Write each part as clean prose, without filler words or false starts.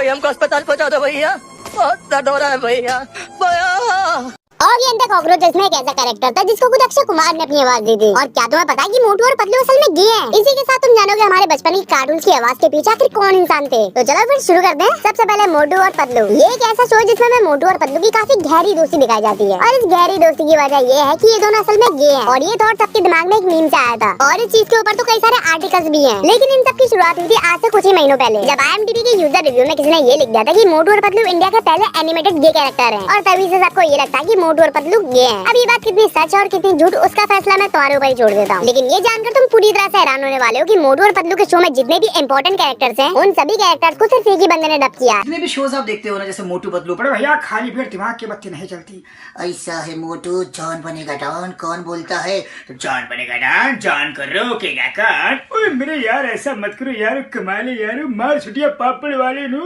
कोई हमको अस्पताल पहुंचा दो भैया, बहुत दर्द हो रहा है भैया भैया। और ये अंदर कॉकरोचेस में एक ऐसा कैरेक्टर था जिसको खुद अक्षय कुमार ने अपनी आवाज दी थी। और क्या तुम्हें पता है कि मोटू और पतलू असल में गे हैं? इसी के साथ तुम जानोगे हमारे बचपन की कार्टून की आवाज के पीछे आखिर कौन इंसान थे। तो चलो फिर शुरू करते हैं। सबसे पहले मोटू और पतलू। ये एक ऐसा शो है जिसमें मैं मोटू और पतलू की काफी गहरी दोस्ती दिखाई जाती है। और इस गहरी दोस्ती की वजह ये है कि ये दोनों असल में गे हैं। और ये थॉट सबके दिमाग में एक मीम से आया था। और इस चीज के ऊपर तो कई सारे आर्टिकल्स भी हैं। लेकिन इन सब की शुरुआत हुई थी आज से कुछ ही महीनों पहले, जब IMDb के यूजर रिव्यू में किसी ने ये लिख दिया था कि मोटू और पतलू इंडिया के पहले एनिमेटेड गे कैरेक्टर हैं। और तभी से सबको ये लगता है कि मोटू और पतलू गे हैं। अब ये बात कितनी सच है और कितनी झूठ, उसका फैसला मैं तुम्हारे ऊपर ही छोड़ देता हूँ। लेकिन ये जानकर तुम पूरी तरह से हैरान होने वाले हो कि मोटू और पतलू के शो में जितने भी इंपॉर्टेंट कैरेक्टर्स हैं, उन सभी कैरेक्टर्स को सिर्फ एक ही बंदे ने डब किया है। जितने भी शोज आप देखते हो ना, जैसे मोटू पतलू, पर भैया खाली पेट दिमाग की बत्ती नहीं चलती। ऐसा है मोटू, जॉन बनेगा डॉन, कौन बोलता है तो जॉन बनेगा डॉन, जॉन को रोकेगा कौन। ओए मेरे यार ऐसा मत करो यार, कमाल है यार, मार छुटिया पापड़ वाले नु।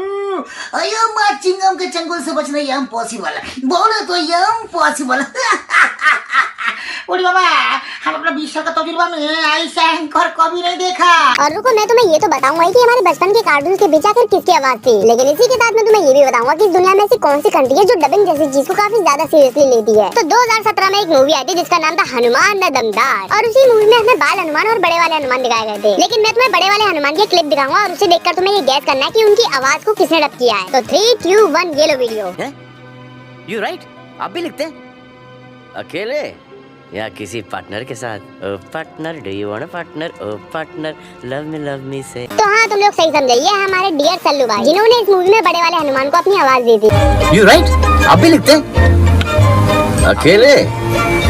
अयो मार चिंगम के चंगुल से बचना ये इम्पॉसिबल है, बोले तो ये इम्पॉसिबल। बाबा, हम अपना 20 साल का तजुर्बा में ऐसा एंकर कभी नहीं देखा। और रुको, मैं तुम्हें ये तो बताऊंगा कि हमारे बचपन के कार्टून के पीछे आखिर किसकी आवाज थी। लेकिन इसी के साथ मैं तुम्हें ये भी बताऊंगा कि इस दुनिया में ऐसी कौन सी कंट्री है जो डबिंग जैसी चीज को काफी ज्यादा सीरियसली लेती है। तो 2017 में एक मूवी आई थी जिसका नाम था हनुमान द दमदार। और उसी मूवी में हमें बाल हनुमान और बड़े वाले हनुमान दिखाए गए थे। लेकिन मैं तुम्हें बड़े वाले हनुमान की क्लिप दिखाऊंगा और उसे देखकर तुम्हें ये गैस करना है कि उनकी आवाज को किसने डब किया है। तो 3, 2, 1 ये लो वीडियो। यू राइट, आप भी लिखते हैं अकेले या किसी पार्टनर के साथ? O partner, do you want a partner? O partner, love me से। तो हाँ, तुम लोग सही समझे, ये है हमारे डियर सल्लू भाई, जिन्होंने इस मूवी में बड़े वाले हनुमान को अपनी आवाज दी थी। यू राइट, आप भी लिखते हैं अकेले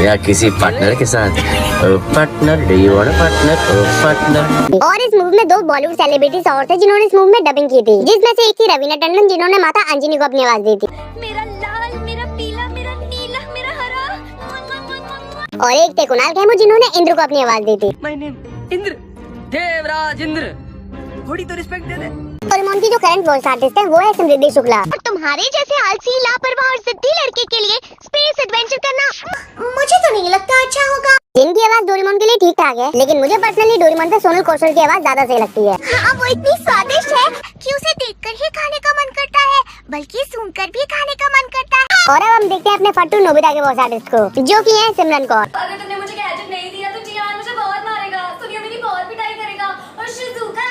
या किसी पार्टनर के साथ? O partner, do you want a partner? O partner. और इस मूवी में 2 बॉलीवुड सेलिब्रिटीज और थे जिन्होंने इस मूवी में डबिंग की थी, जिसमें से एक थी रवीना टंडन, जिन्होंने माता अंजनी को अपनी आवाज दी थी। मेरा लाल, मेरा पीला, मेरा नीला, मेरा हरा। और एक थे कुणाल खेमू, जिन्होंने इंद्र को अपनी आवाज दी थी। माय नेम इंद्र, देवराज इंद्र, थोड़ी तो रिस्पेक्ट दे दे। डोरेमोन की जो करंट वॉइस आर्टिस्ट है वो है समृद्धि शुक्ला। और तुम्हारे जैसे आलसी, लापरवाह और जिद्दी लड़के के लिए स्पेस एडवेंचर करना मुझे तो नहीं लगता अच्छा होगा। जिनकी आवाज डोरेमोन के लिए ठीक ठाक है, लेकिन मुझे पर्सनली डोरेमोन से सोनल कौशल की आवाज ज्यादा सही लगती है। हाँ, वो इतनी स्वादिष्ट है कि उसे देखकर ही खाने का मन करता है, बल्कि सुनकर भी खाने का मन करता है। और अब हम देखते हैं अपने फट्टू नोबिता के वॉइस आर्टिस्ट को, जो कि है सिमरन कौर। अगर तुमने मुझे गैजेट नहीं दिया तो जियान मुझे बहुत मारेगा, सुनियो मेरी बहुत पिटाई करेगा। और शिजुका।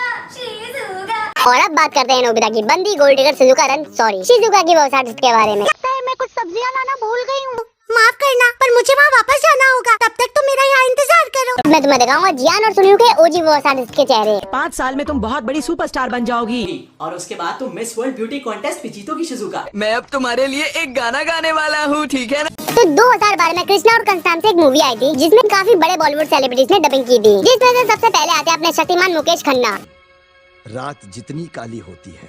और अब बात करते हैं नोबिता की बंदी गोल्ड डिगर शिजुका की वॉइस आर्टिस्ट के बारे में। मैं कुछ सब्जियां लाना भूल गई हूँ, माफ करना, पर मुझे वहाँ वापस जाना होगा, तब तक तुम मेरा यहाँ इंतजार करो। मैं तुम्हें दिखाऊंगा जियान और सुनियो के ओजी वॉइस आर्टिस्ट के चेहरे। 5 साल में तुम बहुत बड़ी सुपरस्टार बन जाओगी और उसके बाद तुम मिस वर्ल्ड ब्यूटी कॉन्टेस्ट भी जीतोगी शिजुका। मैं अब तुम्हारे लिए एक गाना गाने वाला हूँ, ठीक है ना? तो 2012 में कृष्णा और कंस्टांस से एक मूवी आई थी जिसमें काफी बड़े बॉलीवुड सेलिब्रिटीज ने डबिंग की थी, जिसमें से सबसे पहले आते अपने शक्तिमान मुकेश खन्ना। रात जितनी काली होती है,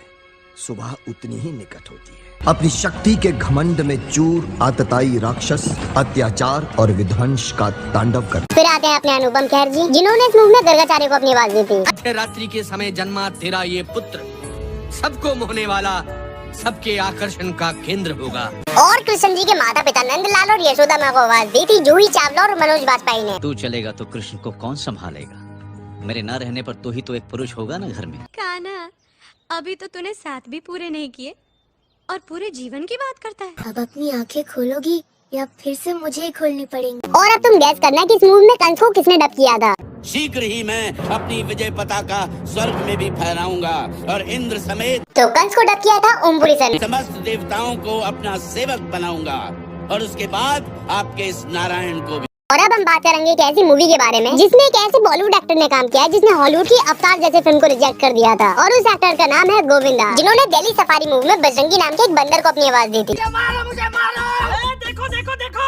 सुबह उतनी ही निकट होती है। अपनी शक्ति के घमंड में चूर आतताई राक्षस अत्याचार और विध्वंस का तांडव करते। फिर आते हैं अपने अनुपम खेर जी, जिन्होंने इस मूवी में गर्गाचार्य को अपनी आवाज दी थी। रात्रि के समय जन्मा तेरा ये पुत्र सबको मोहने वाला, सबके आकर्षण का केंद्र होगा। और कृष्ण जी के माता पिता नंदलाल और यशोदा माँ को आवाज दी थी जूही चावला और मनोज बाजपेयी ने। तू चलेगा तो कृष्ण को कौन संभालेगा? मेरे न रहने पर तू ही तो एक पुरुष होगा ना घर में। कान्हा, अभी तो तूने 7 भी पूरे नहीं किए और पूरे जीवन की बात करता है। अब अपनी आंखें खोलोगी या फिर से मुझे खोलनी पड़ेंगी? और अब तुम गैस करना कि इस मूवी में कंस को किसने डब किया था। शीघ्र ही मैं अपनी विजय पताका स्वर्ग में भी फहराऊंगा और इंद्र समेत तो कंस को डब किया था ओमपुरी सर ने। समस्त देवताओं को अपना सेवक बनाऊंगा और उसके बाद आपके इस नारायण को भी। और अब हम बात करेंगे एक ऐसी मूवी के बारे में जिसमें एक ऐसे बॉलीवुड एक्टर ने काम किया है जिसने हॉलीवुड की अवतार जैसे फिल्म को रिजेक्ट कर दिया था। और उस एक्टर का नाम है गोविंदा, जिन्होंने दिल्ली सफारी मूवी में बजरंगी नाम के एक बंदर को अपनी आवाज दी थी। मुझे मारो। देखो देखो देखो,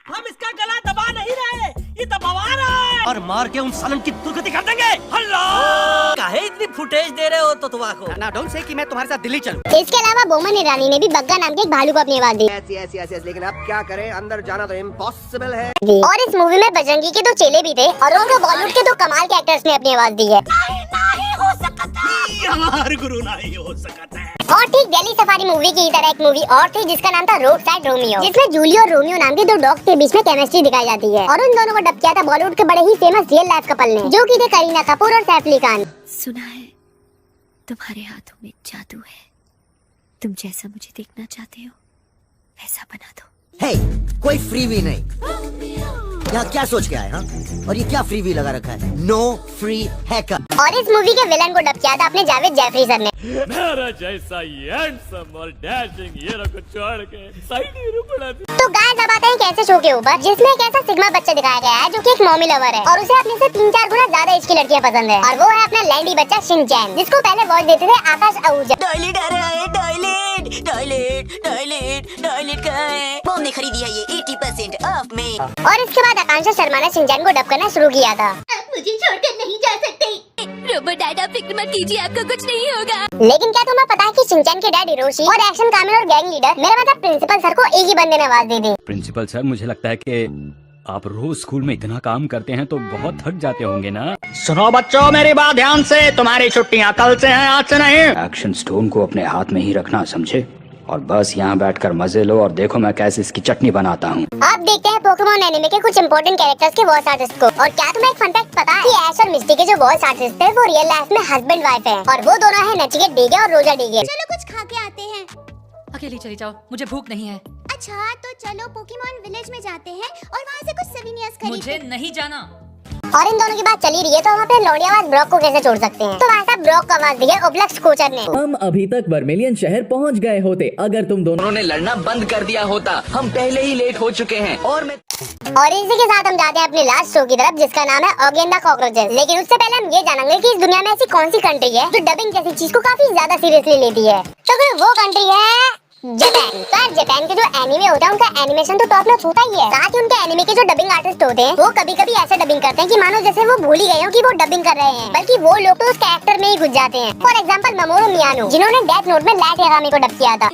हम इसका गला दबा नहीं रहे, ये दबा रहा है और मार के उन सालन की दुर्गति कर देंगे। अल्लाह, काहे इतनी फुटेज दे रहे हो तो तुम्हारा ना डोंट से कि मैं तुम्हारे साथ दिल्ली चलूं। इसके अलावा बोमन ईरानी ने भी बग्गा नाम के एक भालू को अपनी आवाज दी। ऐसी लेकिन अब क्या करें, अंदर जाना तो इम्पॉसिबल है। और इस मूवी में बजरंगी के 2 चेले भी थे और उनको बॉलीवुड के 2 कमाल के एक्टर्स ने अपनी आवाज दी है। नहीं हो सकता, हमारे गुरु नहीं हो सकता है। और ठीक दिल्ली सफारी मूवी की तरह एक मूवी और थी जिसका नाम था रोड साइड रोमियो, जिसमें जूली और रोमियो नाम के 2 डॉग्स के बीच में केमिस्ट्री दिखाई जाती है। और उन दोनों को डब किया था बॉलीवुड के बड़े ही फेमस रियल लाइफ कपल ने, जो कि थे करीना कपूर और सैफ अली खान। सुना है तुम्हारे हाथों में जादू है, तुम जैसा मुझे देखना चाहते हो वैसा बना दो। हे, कोई फ्रीवी नहीं। यहाँ क्या सोच के आए? हाँ, और ये क्या फ्रीवी लगा रखा है? No free hacker. और इस मूवी के विलन को डब किया था अपने जावेद जैफरी सर ने। मेरा जैसा हैंडसम और डैशिंग हीरो को छोड़ के साइड हीरो बना दिया। तो गाइस अब आते हैं कैसे शो के ऊपर, जिसमें एक ऐसा सिग्मा बच्चा दिखाया गया है जो कि एक मॉमी लवर है और उसे अपने से 3-4 गुना ज्यादा एज की लड़कियां पसंद है, और वो है अपना लैंडी बच्चा शिनचैन, जिसको पहले वॉइस देते थे आकाश आहूजा। टॉयलेट आ रहा है, टॉयलेट टॉयलेट टॉयलेट टॉयलेट का है। मॉम ने खरीदी है ये 80% ऑफ में। और इसके बाद आकांक्षा शर्मा ने शिनचैन को डब करना शुरू किया था। मुझे छोड़कर नहीं जा सकते। रोबोट डैड, आप फिक्र मत कीजिए, आपको कुछ नहीं होगा। लेकिन क्या तुम्हें पता है कि शिनचैन के डैड हिरोशी और एक्शन कामिल और गैंग लीडर मेरा मतलब प्रिंसिपल सर को एक ही बंदे ने आवाज दी थी। प्रिंसिपल सर, मुझे लगता है कि आप रोज स्कूल में इतना काम करते हैं तो बहुत थक जाते होंगे ना। सुनो बच्चों, मेरी बात ध्यान से, तुम्हारी छुट्टियां कल से हैं, आज से नहीं। एक्शन स्टोन को अपने हाथ में ही रखना, समझे? और बस यहाँ बैठकर मजे लो और देखो मैं कैसे इसकी चटनी बनाता हूँ। आप देखते हैं पोकेमॉन एनिमे के कुछ इंपॉर्टेंट कैरेक्टर्स के वॉइस आर्टिस्ट को। और क्या तुम्हें एक फन फैक्ट पता है कि ऐश और मिस्टी के जो वॉइस आर्टिस्ट थे वो रियल लाइफ में हस्बैंड वाइफ है, और वो दोनों है नचिकेत डेगे और रोजा डेगे। चलो कुछ खा के आते हैं। अकेली चली जाओ, मुझे भूख नहीं है। अच्छा तो चलो पोकेमॉन विलेज में जाते हैं और वहाँ से कुछ सोवेनियर्स खरीदते हैं। मुझे नहीं जाना। और इन दोनों की बात चली रही है तो हम अपने लौंडी आवाज ब्रॉक को कैसे छोड़ सकते हैं। तो वहाँ साहब ब्रॉक को आवाज दी है ओब्लक्स कोचर ने। हम अभी तक वर्मेलियन शहर पहुँच गए होते अगर तुम दोनों ने लड़ना बंद कर दिया होता। हम पहले ही लेट हो चुके हैं। और इसी के साथ हम जाते हैं अपनी लास्ट शो की तरफ, जिसका नाम है ऑगियन द कॉकरोचेस। लेकिन उससे पहले हम ये जानेंगे कि इस दुनिया में ऐसी कौन सी कंट्री है जो डबिंग जैसी चीज को काफी ज्यादा सीरियसली लेती है। तो फिर वो कंट्री है जापान। तो यार जापान के जो एनिमे होता है उनका एनिमेशन तो टॉप नॉच होता ही है। साथ ही उनके एनिमे के जो डबिंग आर्टिस्ट होते हैं वो कभी कभी ऐसे डबिंग करते हैं कि मानो जैसे वो भूल ही गए हो कि वो डबिंग कर रहे हैं, बल्कि वो लोग तो उस कैरेक्टर में ही घुस जाते हैं। फॉर एग्जांपल मामोरू मियानो, जिन्होंने डेथ नोट में लाइट यागामी को डब किया था।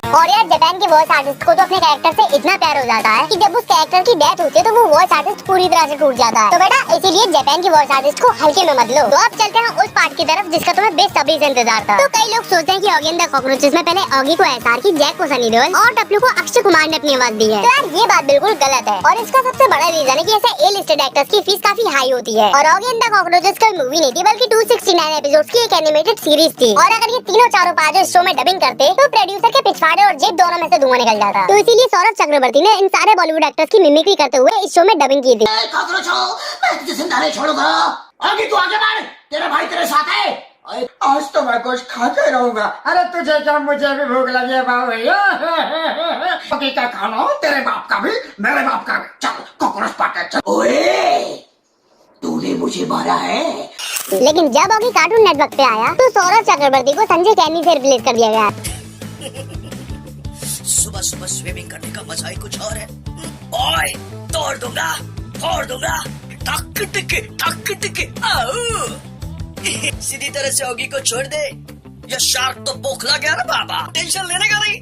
और यार जापान के वॉइस आर्टिस्ट को तो अपने कैरेक्टर से इतना प्यार हो जाता है कि जब उस कैरेक्टर की डेथ होती है तो वो वॉइस आर्टिस्ट पूरी तरह से टूट जाता है। तो बेटा इसीलिए जापान की वॉइस आर्टिस्ट को हल्के में मत लो। तो अब चलते हैं उस पार्ट की तरफ जिसका तुम्हें बेसब्री से इंतजार था। तो कई लोग सोचते हैं कि ऑगियन द कॉकरोचेस में पहले ऑगी को एसआर की, जैक को सनी देओल और टपलू को अक्षय कुमार ने अपनी आवाज दी है। तो यार ये बात बिल्कुल गलत है और इसका सबसे बड़ा रीजन है कि ऐसे ए लिस्टेड एक्टर्स की फीस काफी हाई होती है। और ऑगियन द कॉकरोचेस कोई मूवी नहीं थी बल्कि 269 एपिसोड्स की एक एनिमेटेड सीरीज थी। और अगर ये तीनों चारों पांचों इस शो में डबिंग करते तो प्रोड्यूसर के पिछवाड़े और जेब दोनों में से धुआं निकल जाता। तो इसीलिए सौरभ चक्रवर्ती ने इन सारे बॉलीवुड एक्टर्स की मिमिक्री करते हुए इस शो में डबिंग की थी। मैं तुझे जिंदा नहीं छोड़ूंगा। आगे तू आगे बढ़, तेरा भाई तेरे साथ है। आज तो मैं कुछ खा के रहूंगा। अरे तुझे क्या, मुझे भी भूख लगी है बाबू भैया। बाकी का खाना हो, तेरे बाप का भी मेरे बाप का भी। चल कॉकरोच पार्टी चल। ओए तूने मुझे मारा है। लेकिन जब ऑगी कार्टून नेटवर्क पे आया तो सौरभ चक्रवर्ती को संजय कैनी से रिप्लेस कर दिया गया। सुबह सुबह स्विमिंग करने का मजा ही कुछ और है। ओए तोड़ दूंगा, फोड़ दूंगा, टक टिके आओ। सीधी तरह से ऑगी को छोड़ दे या शार्क तो बोखला गया ना बाबा। टेंशन लेने का नहीं।